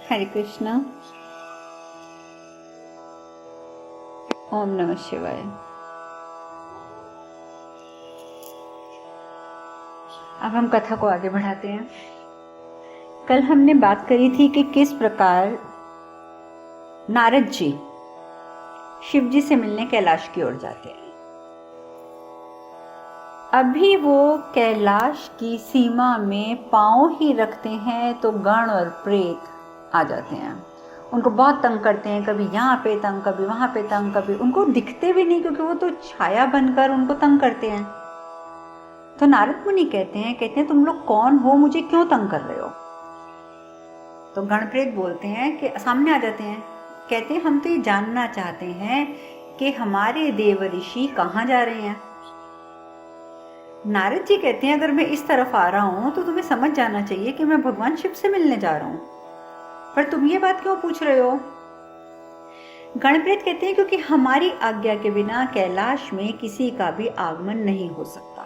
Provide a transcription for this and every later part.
हरे कृष्णा। ओम नमः शिवाय। अब हम कथा को आगे बढ़ाते हैं। कल हमने बात करी थी कि किस प्रकार नारद जी शिव जी से मिलने कैलाश की ओर जाते हैं। अभी वो कैलाश की सीमा में पांव ही रखते हैं तो गण और प्रेत आ जाते हैं। उनको बहुत तंग करते हैं, कभी यहाँ पे तंग, कभी वहाँ पे तंग, कभी उनको दिखते भी नहीं क्योंकि वो तो छाया बनकर उनको तंग करते हैं। तो नारद मुनि कहते हैं तुम लोग कौन हो, मुझे क्यों तंग कर रहे हो? तो गण प्रेत बोलते हैं कि सामने आ जाते हैं, कहते हैं हम तो ये जानना चाहते हैं कि हमारे देव ऋषि कहाँ जा रहे हैं। नारद जी कहते हैं अगर मैं इस तरफ आ रहा हूं तो तुम्हें समझ जाना चाहिए कि मैं भगवान शिव से मिलने जा रहा हूं, पर तुम ये बात क्यों पूछ रहे हो? गणप्रेत कहते हैं क्योंकि हमारी आज्ञा के बिना कैलाश में किसी का भी आगमन नहीं हो सकता,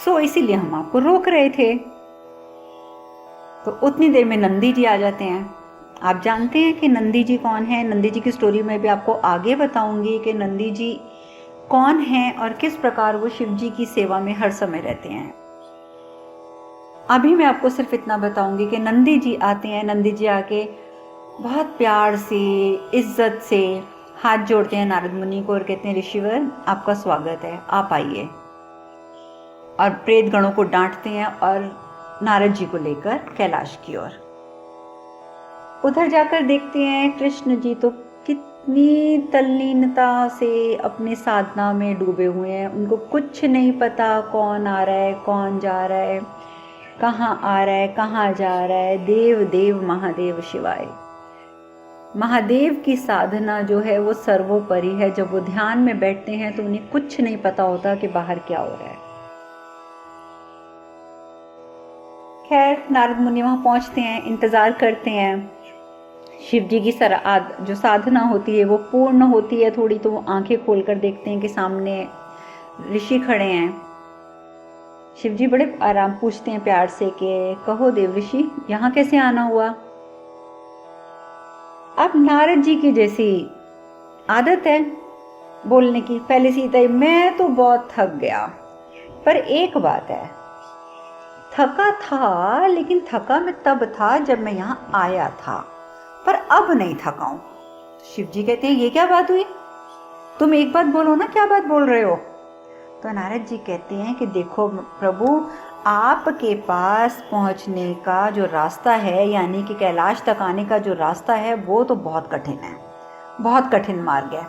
सो इसीलिए हम आपको रोक रहे थे। तो उतनी देर में नंदी जी आ जाते हैं। आप जानते हैं कि नंदी जी कौन है। नंदी जी की स्टोरी में भी आपको आगे बताऊंगी कि नंदी जी कौन है और किस प्रकार वो शिव जी की सेवा में हर समय रहते हैं। अभी मैं आपको सिर्फ इतना बताऊंगी कि नंदी जी आते हैं। नंदी जी आके बहुत प्यार से, इज्जत से हाथ जोड़ते हैं नारद मुनि को और कहते हैं ऋषिवर आपका स्वागत है, आप आइए। और प्रेत गणों को डांटते हैं और नारद जी को लेकर कैलाश की ओर उधर जाकर देखते हैं कृष्ण जी तो कितनी तल्लीनता से अपनी साधना में डूबे हुए हैं। उनको कुछ नहीं पता कौन आ रहा है, कौन जा रहा है, कहाँ आ रहा है, कहाँ जा रहा है। देव देव महादेव शिवाय। महादेव की साधना जो है वो सर्वोपरि है। जब वो ध्यान में बैठते हैं तो उन्हें कुछ नहीं पता होता कि बाहर क्या हो रहा है। खैर नारद मुनि वहां पहुंचते हैं, इंतजार करते हैं। शिव जी की जो साधना होती है वो पूर्ण होती है थोड़ी, तो वो आंखें खोलकर देखते हैं कि सामने ऋषि खड़े हैं। शिव जी बड़े आराम पूछते हैं प्यार से कि कहो देव ऋषि यहाँ कैसे आना हुआ? अब नारद जी की जैसी आदत है बोलने की, पहले से ही मैं तो बहुत थक गया, पर एक बात है, थका था लेकिन थका मैं तब था जब मैं यहाँ आया था, पर अब नहीं थका हूं। शिव जी कहते हैं ये क्या बात हुई? तुम एक बात बोलो ना, क्या बात बोल रहे हो? तो नारद जी कहते हैं कि देखो प्रभु, आपके पास पहुंचने का जो रास्ता है, यानी कि कैलाश तक आने का जो रास्ता है, वो तो बहुत कठिन है, बहुत कठिन मार्ग है।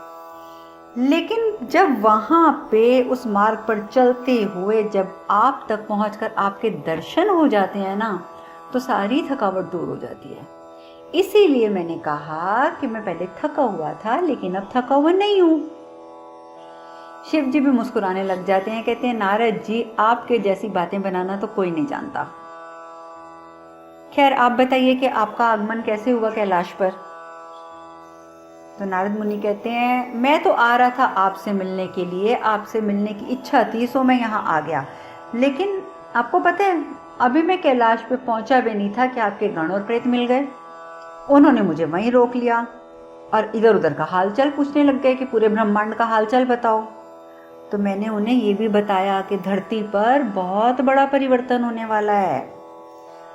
लेकिन जब वहां पे उस मार्ग पर चलते हुए जब आप तक पहुंचकर आपके दर्शन हो जाते हैं ना, तो सारी थकावट दूर हो जाती है। इसीलिए मैंने कहा कि मैं पहले थका हुआ था लेकिन अब थका हुआ नहीं हूं। शिव जी भी मुस्कुराने लग जाते हैं, कहते हैं नारद जी आपके जैसी बातें बनाना तो कोई नहीं जानता। खैर आप बताइए कि आपका आगमन कैसे हुआ कैलाश पर? तो नारद मुनि कहते हैं मैं तो आ रहा था आपसे मिलने के लिए, आपसे मिलने की इच्छा थी, सो मैं यहाँ आ गया। लेकिन आपको पता है अभी मैं कैलाश पे पहुंचा भी नहीं था कि आपके गण और प्रेत मिल गए। उन्होंने मुझे वहीं रोक लिया और इधर उधर का हालचाल पूछने लग गए कि पूरे ब्रह्मांड का हालचाल बताओ। तो मैंने उन्हें ये भी बताया कि धरती पर बहुत बड़ा परिवर्तन होने वाला है।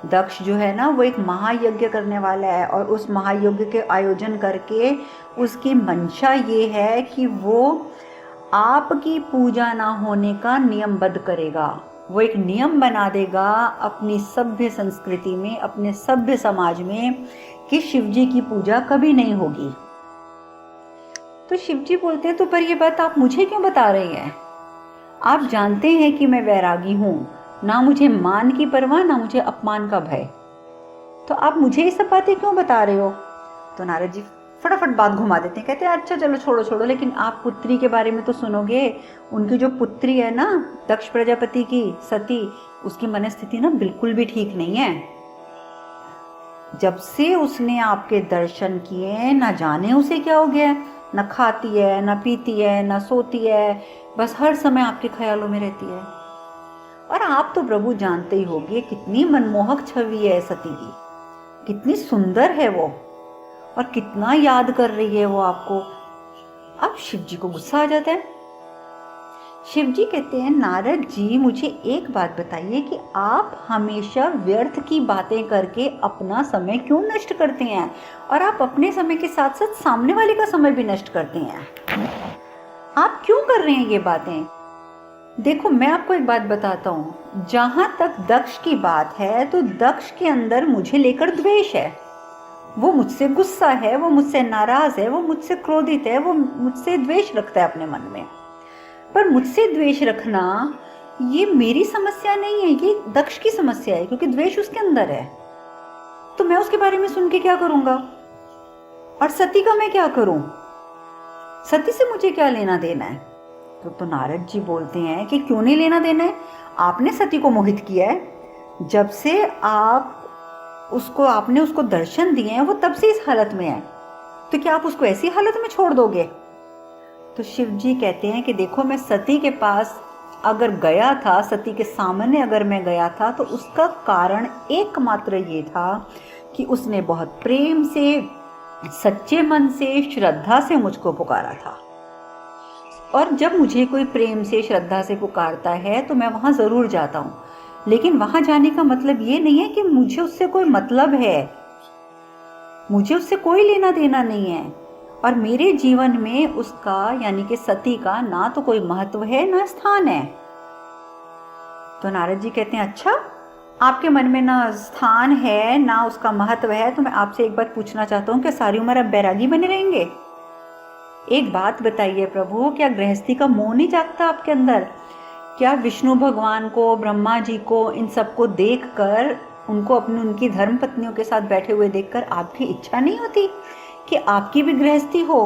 दक्ष जो है ना वो एक महायज्ञ करने वाला है और उस महायज्ञ के आयोजन करके उसकी मंशा ये है कि वो आपकी पूजा ना होने का नियमबद्ध करेगा। वो एक नियम बना देगा अपनी सभ्य संस्कृति में, अपने सभ्य समाज में, कि शिवजी की पूजा कभी नहीं होगी। तो शिवजी बोलते हैं तो पर ये बात आप मुझे क्यों बता रही हैं? आप जानते हैं कि मैं वैरागी हूं, ना मुझे मान की परवाह, ना मुझे अपमान का भय, तो आप मुझे ये सब बातें क्यों बता रहे हो? तो नारद जी फटाफट बात घुमा देते हैं, कहते हैं अच्छा चलो छोड़ो छोड़ो, लेकिन आप पुत्री के बारे में तो सुनोगे। उनकी जो पुत्री है ना दक्ष प्रजापति की सती, उसकी मनस्थिति ना बिल्कुल भी ठीक नहीं है। जब से उसने आपके दर्शन किए ना जाने उसे क्या हो गया, न खाती है, न पीती है, न सोती है, बस हर समय आपके ख्यालों में रहती है। और आप तो प्रभु जानते ही होंगे कितनी मनमोहक छवि है सती की। कितनी सुंदर है वो और कितना याद कर रही है वो आपको। अब शिव जी को गुस्सा आ जाता है। शिव जी कहते हैं, नारद जी मुझे एक बात बताइए कि आप हमेशा व्यर्थ की बातें करके अपना समय क्यों नष्ट करते हैं, और आप अपने समय के साथ साथ सामने वाले का समय भी नष्ट करते हैं। आप क्यों कर रहे हैं ये बातें? देखो, मैं आपको एक बात बताता हूँ, जहां तक दक्ष की बात है तो दक्ष के अंदर मुझे लेकर द्वेष है। वो मुझसे गुस्सा है, वो मुझसे नाराज है, वो मुझसे क्रोधित है, वो मुझसे द्वेष रखता है अपने मन में। पर मुझसे द्वेष रखना ये मेरी समस्या नहीं है, ये दक्ष की समस्या है, क्योंकि द्वेष उसके अंदर है। तो मैं उसके बारे में सुन के क्या करूंगा? और सती का मैं क्या करूं? सती से मुझे क्या लेना देना है? तो नारद जी बोलते हैं कि क्यों नहीं लेना देना है, आपने सती को मोहित किया है। जब से आपने उसको दर्शन दिए हैं, वो तब से इस हालत में है, तो क्या आप उसको ऐसी हालत में छोड़ दोगे? तो शिव जी कहते हैं कि देखो, मैं सती के पास अगर गया था, सती के सामने अगर मैं गया था, तो उसका कारण एकमात्र ये था कि उसने बहुत प्रेम से, सच्चे मन से, श्रद्धा से मुझको पुकारा था। और जब मुझे कोई प्रेम से, श्रद्धा से पुकारता है तो मैं वहाँ ज़रूर जाता हूँ, लेकिन वहाँ जाने का मतलब ये नहीं है कि मुझे उससे कोई मतलब है, मुझे उससे कोई लेना देना नहीं है, और मेरे जीवन में उसका यानी कि सती का ना तो कोई महत्व है ना स्थान है। तो नारद जी कहते हैं, अच्छा, आपके मन में ना स्थान है ना उसका महत्व है, तो मैं आपसे एक बात पूछना चाहता हूँ कि सारी उम्र आप बैरागी बने रहेंगे? एक बात बताइए प्रभु, क्या गृहस्थी का मोह नहीं जागता आपके अंदर? क्या विष्णु भगवान को, ब्रह्मा जी को, इन सबको देखकर, उनको उनकी धर्म पत्नियों के साथ बैठे हुए देखकर आपकी इच्छा नहीं होती कि आपकी भी गृहस्थी हो?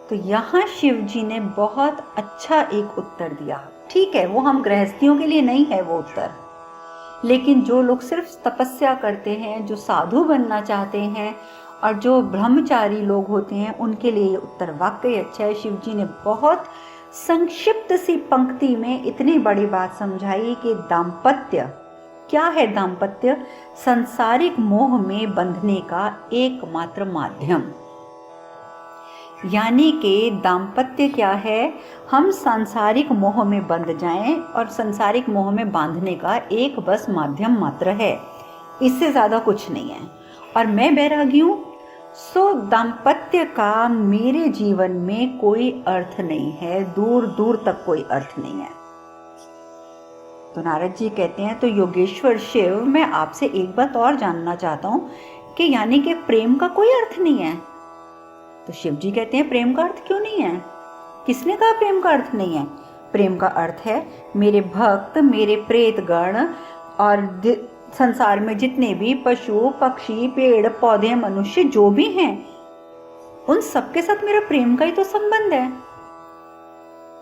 तो यहाँ शिव जी ने बहुत अच्छा एक उत्तर दिया। ठीक है, वो हम गृहस्थियों के लिए नहीं है वो उत्तर, लेकिन जो लोग सिर्फ तपस्या करते हैं, जो साधु बनना चाहते हैं और जो ब्रह्मचारी लोग होते हैं, उनके लिए ये उत्तर वाकई अच्छा है। शिव जी ने बहुत संक्षिप्त सी पंक्ति में इतनी बड़ी बात समझाई कि दाम्पत्य क्या है? दाम्पत्य सांसारिक मोह में बंधने का एकमात्र माध्यम, यानी कि दाम्पत्य क्या है? हम सांसारिक मोह में बंध जाएं, और सांसारिक मोह में बांधने का एक बस माध्यम मात्र है, इससे ज़्यादा कुछ नहीं है। और मैं बैरागी हूँ, सो दाम्पत्य का मेरे जीवन में कोई अर्थ नहीं है, दूर दूर तक कोई अर्थ नहीं है। तो नारद जी कहते हैं, तो योगेश्वर शिव, मैं आपसे एक बात और जानना चाहता हूँ कि यानी कि प्रेम का कोई अर्थ नहीं है? तो शिव जी कहते हैं, प्रेम का अर्थ क्यों नहीं है? किसने कहा प्रेम का अर्थ नहीं है? प्रेम का अर्थ है मेरे भक्त, मेरे प्रेत गण और संसार में जितने भी पशु, पक्षी, पेड़ पौधे, मनुष्य जो भी हैं, उन सबके साथ मेरा प्रेम का ही तो संबंध है।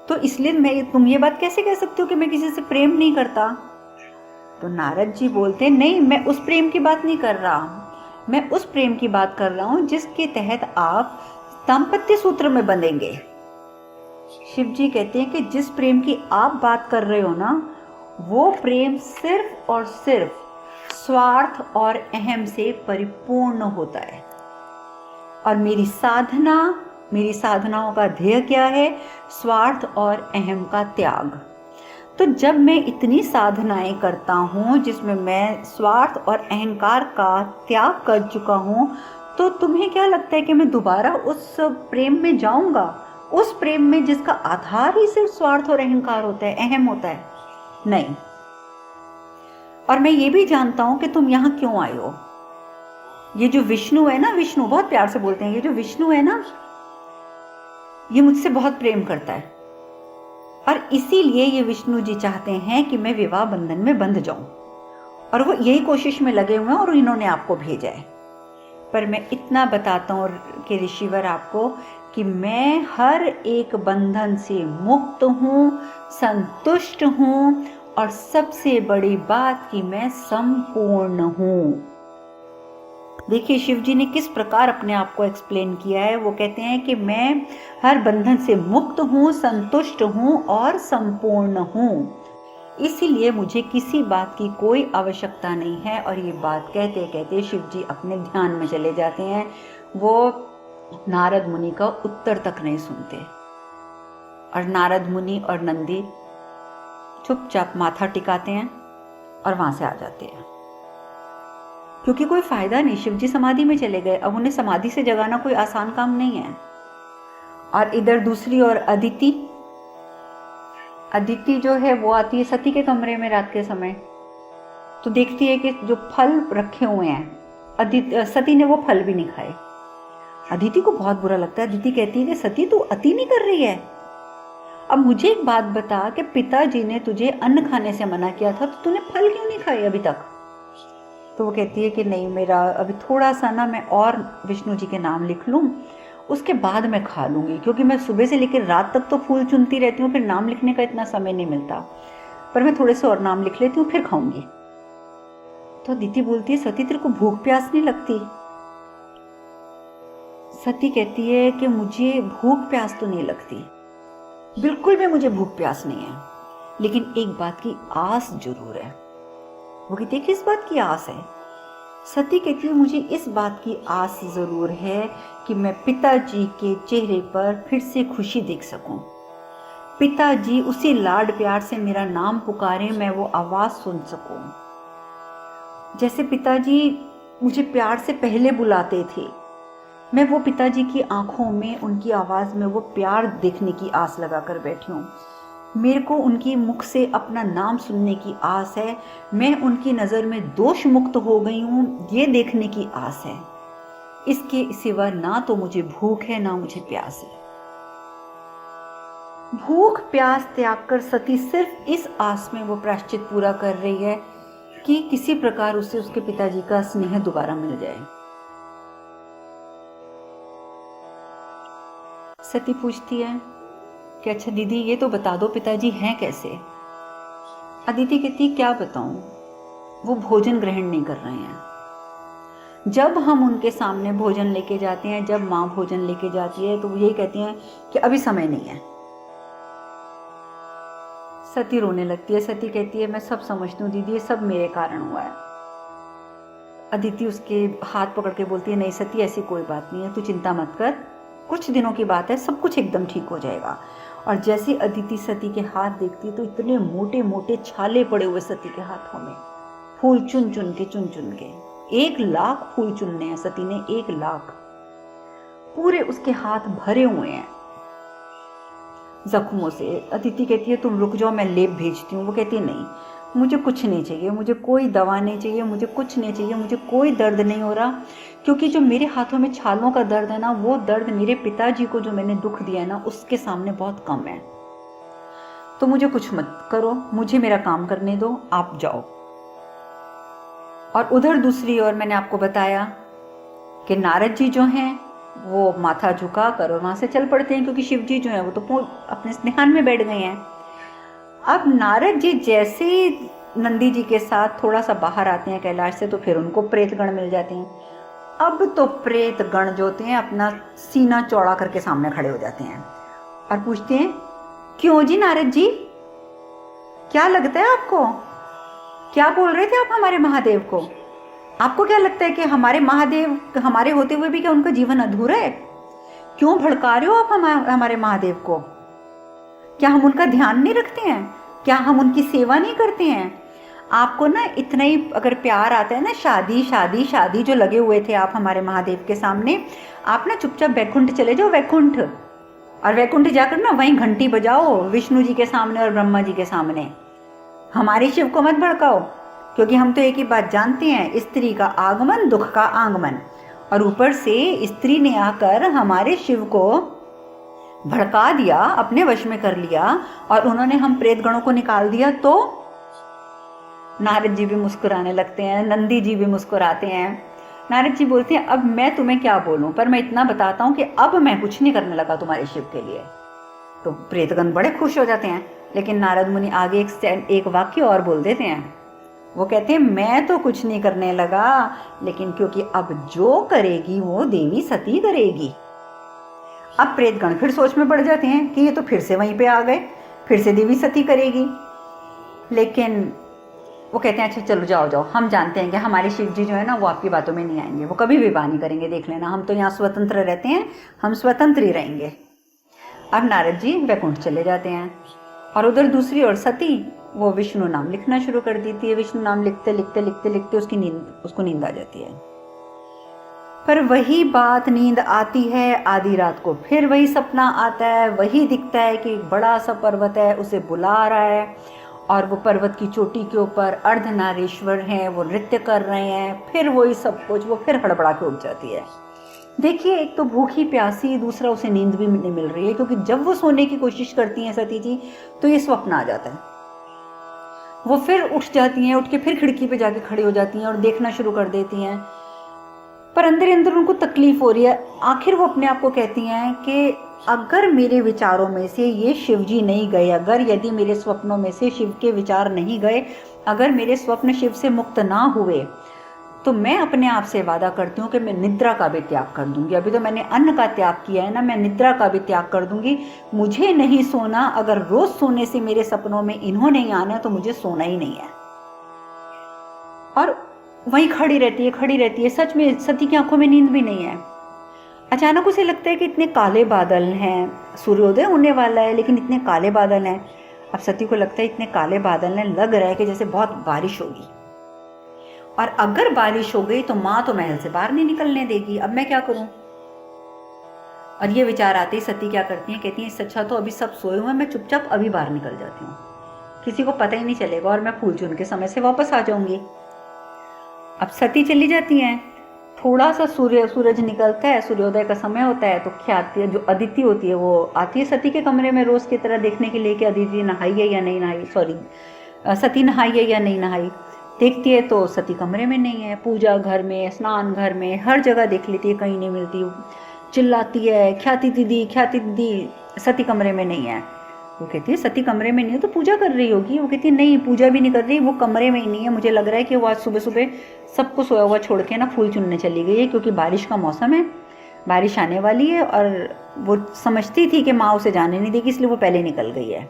तो इसलिए तुम ये बात कैसे कह सकते हो कि मैं किसी से प्रेम नहीं करता? तो नारद जी बोलते हैं, नहीं, मैं उस प्रेम की बात नहीं कर रहा, मैं उस प्रेम की बात कर रहा हूं जिसके तहत आप दाम्पत्य सूत्र में बंधेंगे। शिव जी कहते हैं कि जिस प्रेम की आप बात कर रहे हो ना, वो प्रेम सिर्फ और सिर्फ स्वार्थ और अहम से परिपूर्ण होता है। और मेरी साधनाओं का ध्येय क्या है? स्वार्थ और अहम का त्याग। तो जब मैं इतनी साधनाएं करता हूँ जिसमें मैं स्वार्थ और अहंकार का त्याग कर चुका हूँ, तो तुम्हें क्या लगता है कि मैं दोबारा उस प्रेम में जाऊंगा? उस प्रेम में जिसका आधार ही सिर्फ स्वार्थ और अहंकार होता है, अहम होता है? नहीं। और मैं ये भी जानता हूं कि तुम यहाँ क्यों आए हो। ये जो विष्णु है ना, विष्णु बहुत प्यार से बोलते हैं, ये जो विष्णु है ना, ये मुझसे बहुत प्रेम करता है, और इसीलिए ये विष्णु जी चाहते हैं कि मैं विवाह बंधन में बंध जाऊं, और वो यही कोशिश में लगे हुए हैं, और इन्होंने आपको भेजा है। पर मैं इतना बताता हूँ कि ऋषिवर आपको, कि मैं हर एक बंधन से मुक्त हूँ, संतुष्ट हूँ, और सबसे बड़ी बात कि मैं संपूर्ण हूँ। देखिए शिव जी ने किस प्रकार अपने आप को एक्सप्लेन किया है। वो कहते हैं कि मैं हर बंधन से मुक्त हूँ, संतुष्ट हूँ और संपूर्ण हूँ। इसीलिए मुझे किसी बात की कोई आवश्यकता नहीं है। और ये बात कहते कहते शिव जी अपने ध्यान में चले जाते हैं। वो नारद मुनि का उत्तर तक नहीं सुनते और नारद मुनि और नंदी चुपचाप माथा टिकाते हैं और वहां से आ जाते हैं, क्योंकि कोई फायदा नहीं। शिव जी समाधि में चले गए, अब उन्हें समाधि से जगाना कोई आसान काम नहीं है। और इधर दूसरी ओर अदिति जो है वो आती है सती के कमरे में रात के समय, तो देखती है कि जो फल रखे हुए हैं सती ने वो फल भी नहीं खाए। अदिति को बहुत बुरा लगता है। अदिति कहती है कि सती तू अति नहीं कर रही है? अब मुझे एक बात बता कि पिताजी ने तुझे अन्न खाने से मना किया था, तो तूने फल क्यों नहीं खाए अभी तक? तो वो कहती है कि नहीं, मेरा अभी थोड़ा सा ना मैं और विष्णु जी के नाम लिख लूँ, उसके बाद मैं खा लूँगी, क्योंकि मैं सुबह से लेकर रात तक तो फूल चुनती रहती हूँ, फिर नाम लिखने का इतना समय नहीं मिलता, पर मैं थोड़े से और नाम लिख लेती हूँ फिर खाऊंगी। तो अदिति बोलती है सती तेरे को भूख प्यास नहीं लगती? सती कहती है कि मुझे भूख प्यास तो नहीं लगती, बिल्कुल भी मुझे भूख प्यास नहीं है, लेकिन एक बात की आस जरूर है। वो कहती है किस बात की आस है? सती कहती है मुझे इस बात की आस जरूर है कि मैं पिताजी के चेहरे पर फिर से खुशी देख सकूं, पिताजी उसी लाड प्यार से मेरा नाम पुकारे, मैं वो आवाज सुन सकूं, जैसे पिताजी मुझे प्यार से पहले बुलाते थे। मैं वो पिताजी की आंखों में, उनकी आवाज में वो प्यार देखने की आस लगा कर बैठी हूँ। मेरे को उनकी मुख से अपना नाम सुनने की आस है। मैं उनकी नज़र में दोष मुक्त हो गई हूँ, ये देखने की आस है। इसके सिवा ना तो मुझे भूख है ना मुझे प्यास है। भूख प्यास त्याग कर सती सिर्फ इस आस में वो प्रायश्चित पूरा कर रही है कि किसी प्रकार उसे उसके पिताजी का स्नेह दोबारा मिल जाए। सती पूछती है कि अच्छा दीदी ये तो बता दो पिताजी हैं कैसे? अदिति कहती क्या बताऊं, वो भोजन ग्रहण नहीं कर रहे हैं। जब हम उनके सामने भोजन लेके जाते हैं, जब माँ भोजन लेके जाती है, तो वो यही कहती हैं कि अभी समय नहीं है। सती रोने लगती है। सती कहती है मैं सब समझती हूँ दीदी, ये सब मेरे कारण हुआ है। अदिति उसके हाथ पकड़ के बोलती है नहीं सती, ऐसी कोई बात नहीं है, तू चिंता मत कर, कुछ दिनों की बात है, सब कुछ एकदम ठीक हो जाएगा। और जैसे अदिति सती के हाथ देखती तो इतने मोटे मोटे छाले पड़े हुए सती के हाथों में, फूल चुन चुन के 1,00,000 फूल चुनने हैं सती ने, 1,00,000 पूरे उसके हाथ भरे हुए हैं जख्मों से। अदिति कहती है तुम रुक जाओ, मैं लेप भेजती हूँ। वो कहती है नहीं, मुझे कुछ नहीं चाहिए, मुझे कोई दवा नहीं चाहिए, मुझे कुछ नहीं चाहिए, मुझे कोई दर्द नहीं हो रहा, क्योंकि जो मेरे हाथों में छालों का दर्द है ना, वो दर्द मेरे पिताजी को जो मैंने दुख दिया है ना, उसके सामने बहुत कम है। तो मुझे कुछ मत करो, मुझे मेरा काम करने दो, आप जाओ। और उधर दूसरी ओर मैंने आपको बताया कि नारद जी जो हैं वो माथा झुका कर और वहां से चल पड़ते हैं, क्योंकि शिव जी जो है वो तो अपने ध्यान में बैठ गए हैं। अब नारद जी जैसे नंदी जी के साथ थोड़ा सा बाहर आते हैं कैलाश से, तो फिर उनको प्रेतगण मिल जाते हैं। अब तो प्रेतगण जो होते हैं अपना सीना चौड़ा करके सामने खड़े हो जाते हैं और पूछते हैं क्यों जी नारद जी, क्या लगता है आपको? क्या बोल रहे थे आप हमारे महादेव को? आपको क्या लगता है कि हमारे महादेव हमारे होते हुए भी क्या उनका जीवन अधूरा है? क्यों भड़का रहे हो आप हमारे महादेव को? क्या हम उनका ध्यान नहीं रखते हैं? क्या हम उनकी सेवा नहीं करते हैं? आपको ना इतना ही अगर प्यार आता है ना, शादी शादी शादी जो लगे हुए थे आप हमारे महादेव के सामने, आप ना चुपचाप वैकुंठ चले जाओ, वैकुंठ, और वैकुंठ जाकर ना वहीं घंटी बजाओ विष्णु जी के सामने और ब्रह्मा जी के सामने। हमारे शिव को मत भड़काओ, क्योंकि हम तो एक ही बात जानते हैं, स्त्री का आगमन दुख का आगमन। और ऊपर से स्त्री ने आकर हमारे शिव को भड़का दिया, अपने वश में कर लिया, और उन्होंने हम प्रेतगणों को निकाल दिया। तो नारद जी भी मुस्कुराने लगते हैं, नंदी जी भी मुस्कुराते हैं। नारद जी बोलते हैं अब मैं तुम्हें क्या बोलूं, पर मैं इतना बताता हूं कि अब मैं कुछ नहीं करने लगा तुम्हारे शिव के लिए। तो प्रेतगण बड़े खुश हो जाते हैं, लेकिन नारद मुनि आगे एक वाक्य और बोल देते हैं। वो कहते हैं मैं तो कुछ नहीं करने लगा, लेकिन क्योंकि अब जो करेगी वो देवी सती करेगी। अब प्रेतगण फिर सोच में पड़ जाते हैं कि ये तो फिर से वहीं पे आ गए, फिर से देवी सती करेगी। लेकिन वो कहते हैं अच्छा चलो जाओ जाओ, हम जानते हैं कि हमारे शिव जी जो है ना वो आपकी बातों में नहीं आएंगे, वो कभी भी बात नहीं करेंगे, देख लेना, हम तो यहाँ स्वतंत्र रहते हैं, हम स्वतंत्र ही रहेंगे। अब नारद जी वैकुंठ चले जाते हैं और उधर दूसरी ओर सती वो विष्णु नाम लिखना शुरू कर देती है। विष्णु नाम लिखते लिखते लिखते लिखते उसको नींद आ जाती है। पर वही बात, नींद आती है, आधी रात को फिर वही सपना आता है, वही दिखता है कि एक बड़ा सा पर्वत है उसे बुला रहा है और वो पर्वत की चोटी के ऊपर अर्धनारीश्वर हैं, वो नृत्य कर रहे हैं। फिर वही सब कुछ, वो फिर हड़बड़ा के उठ जाती है। देखिए, एक तो भूखी प्यासी, दूसरा उसे नींद भी नहीं मिल रही है, क्योंकि जब वो सोने की कोशिश करती हैं सती जी तो ये स्वप्न आ जाता है। वो फिर उठ जाती हैं, उठ के फिर खिड़की पे जाके खड़ी हो जाती हैं और देखना शुरू कर देती हैं, पर अंदर अंदर उनको तकलीफ हो रही है। आखिर वो अपने आप को कहती हैं कि अगर मेरे विचारों में से ये शिव जी नहीं गए, अगर यदि मेरे स्वप्नों में से शिव के विचार नहीं गए, अगर मेरे स्वप्न शिव से मुक्त ना हुए, तो मैं अपने आप से वादा करती हूँ कि मैं निद्रा का भी त्याग कर दूंगी। अभी तो मैंने अन्न का त्याग किया है ना, मैं निद्रा का भी त्याग कर दूंगी। मुझे नहीं सोना, अगर रोज सोने से मेरे सपनों में इन्होंने नहीं आना तो मुझे सोना ही नहीं है। और वहीं खड़ी रहती है। सच में सती की आंखों में नींद भी नहीं है। अचानक उसे लगता है कि इतने काले बादल हैं, सूर्योदय होने वाला है लेकिन इतने काले बादल हैं। अब सती को लगता है इतने काले बादल हैं, लग रहा है कि जैसे बहुत बारिश होगी, और अगर बारिश हो गई तो माँ तो महल से बाहर नहीं निकलने देगी, अब मैं क्या करूं। और ये विचार आते ही सती क्या करती हैं, कहती हैं इससे अच्छा तो अभी सब सोए हुए हैं, मैं चुपचाप अभी बाहर निकल जाती हूँ, किसी को पता ही नहीं चलेगा और मैं फूल चुन के समय से वापस आ जाऊंगी। अब सती चली जाती हैं। थोड़ा सा सूरज निकलता है, सूर्योदय का समय होता है, तो ख्याति जो अदिति होती है वो आती है सती के कमरे में रोज की तरह देखने के लिए कि अदिति नहाई है या नहीं नहाई, सती नहाई है या नहीं नहाई। देखती है तो सती कमरे में नहीं है। पूजा घर में, स्नान घर में, हर जगह देख लेती है, कहीं नहीं मिलती। चिल्लाती है ख्याति दीदी, सती कमरे में नहीं है। वो कहती है सती कमरे में नहीं है तो पूजा कर रही होगी। वो कहती है नहीं, पूजा भी नहीं कर रही, वो कमरे में ही नहीं है। मुझे लग रहा है कि वो आज सुबह सुबह सबको सोया हुआ छोड़ के ना फूल चुनने चली गई है, क्योंकि बारिश का मौसम है, बारिश आने वाली है, और वो समझती थी कि माँ उसे जाने नहीं देगी, इसलिए वो पहले निकल गई है।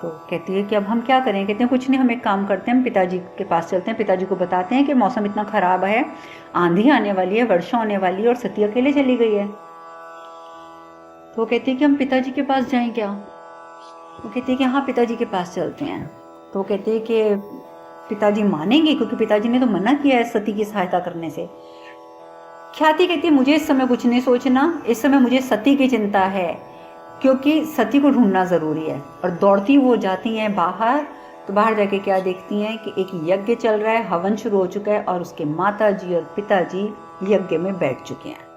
तो कहती है कि अब हम क्या करें। कहते हैं कुछ नहीं, हम एक काम करते हैं, हम पिताजी के पास चलते हैं, पिताजी को बताते हैं कि मौसम इतना खराब है, आंधी आने वाली है, वर्षा होने वाली है और सती अकेले चली गई है। तो कहती है कि हम पिताजी के पास जाएं क्या। वो कहती है कि हाँ पिताजी के पास चलते हैं। तो कहते हैं कि पिताजी मानेंगे, क्योंकि पिताजी ने तो मना किया है सती की सहायता करने से। ख्याति कहती है मुझे इस समय कुछ नहीं सोचना, इस समय मुझे सती की चिंता है, क्योंकि सती को ढूंढना जरूरी है। और दौड़ती वो जाती हैं बाहर, तो बाहर जाके क्या देखती हैं कि एक यज्ञ चल रहा है, हवन शुरू हो चुका है और उसके माताजी और पिताजी यज्ञ में बैठ चुके हैं।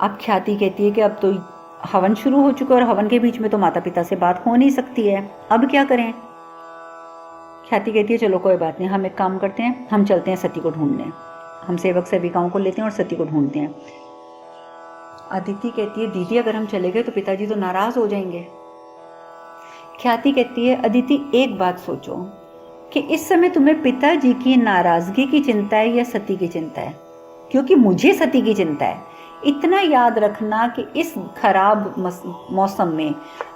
अब ख्याति कहती है कि अब तो हवन शुरू हो चुका है और हवन के बीच में तो माता पिता से बात हो नहीं सकती है, अब क्या करें। ख्याति कहती है चलो कोई बात नहीं, हम एक काम करते हैं, हम चलते हैं सती को ढूंढने, हम सेवक सेविकाओं को लेते हैं और सती को ढूंढते हैं। अदिति कहती है दीदी अगर हम चले गए तो पिताजी तो नाराज हो जाएंगे। ख्याति कहती है अदिति एक बात सोचो कि इस समय तुम्हें पिताजी की नाराजगी की चिंता है या सती की चिंता है, क्योंकि मुझे सती की चिंता है। इतना याद रखना कि इस खराब मौसम में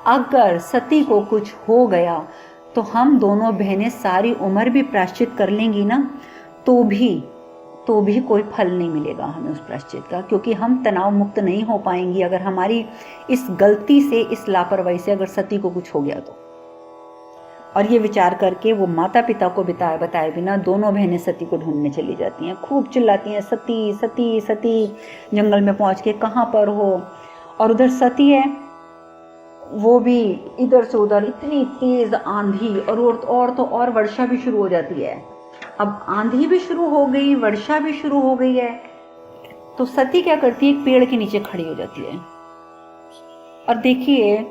अगर सती को कुछ हो गया तो हम दोनों बहनें सारी उम्र भी प्रायश्चित कर लेंगी ना, तो भी कोई फल नहीं मिलेगा हमें उस प्रायश्चित का, क्योंकि हम तनाव मुक्त नहीं हो पाएंगी अगर हमारी इस गलती से, इस लापरवाही से अगर सती को कुछ हो गया तो। और ये विचार करके वो माता पिता को बताए बिना दोनों बहनें सती को ढूंढने चली जाती हैं। खूब चिल्लाती हैं सती सती सती, जंगल में पहुंच के कहाँ पर हो। और उधर सती है, वो भी इधर से उधर, इतनी तेज आंधी और तो और वर्षा भी शुरू हो जाती है। अब आंधी भी शुरू हो गई, वर्षा भी शुरू हो गई है, तो सती क्या करती है, एक पेड़ के नीचे खड़ी हो जाती है। और देखिए,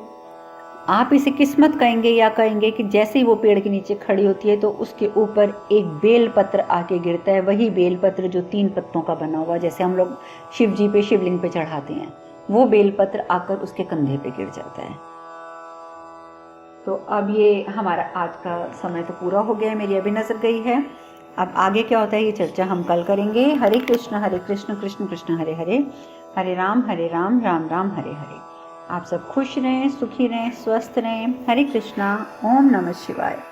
आप इसे किस्मत कहेंगे या कहेंगे कि जैसे ही वो पेड़ के नीचे खड़ी होती है तो उसके ऊपर एक बेलपत्र आके गिरता है, वही बेलपत्र जो 3 पत्तों का बना हुआ, जैसे हम लोग शिव जी पे, शिवलिंग पे चढ़ाते हैं, वो बेलपत्र आकर उसके कंधे पे गिर जाता है। तो अब ये हमारा आज का समय तो पूरा हो गया है, मेरी अभी नजर गई है। अब आगे क्या होता है ये चर्चा हम कल करेंगे। हरे कृष्ण कृष्ण कृष्ण हरे हरे, हरे राम राम राम हरे हरे। आप सब खुश रहें, सुखी रहें, स्वस्थ रहें। हरे कृष्णा। ओम नमः शिवाय।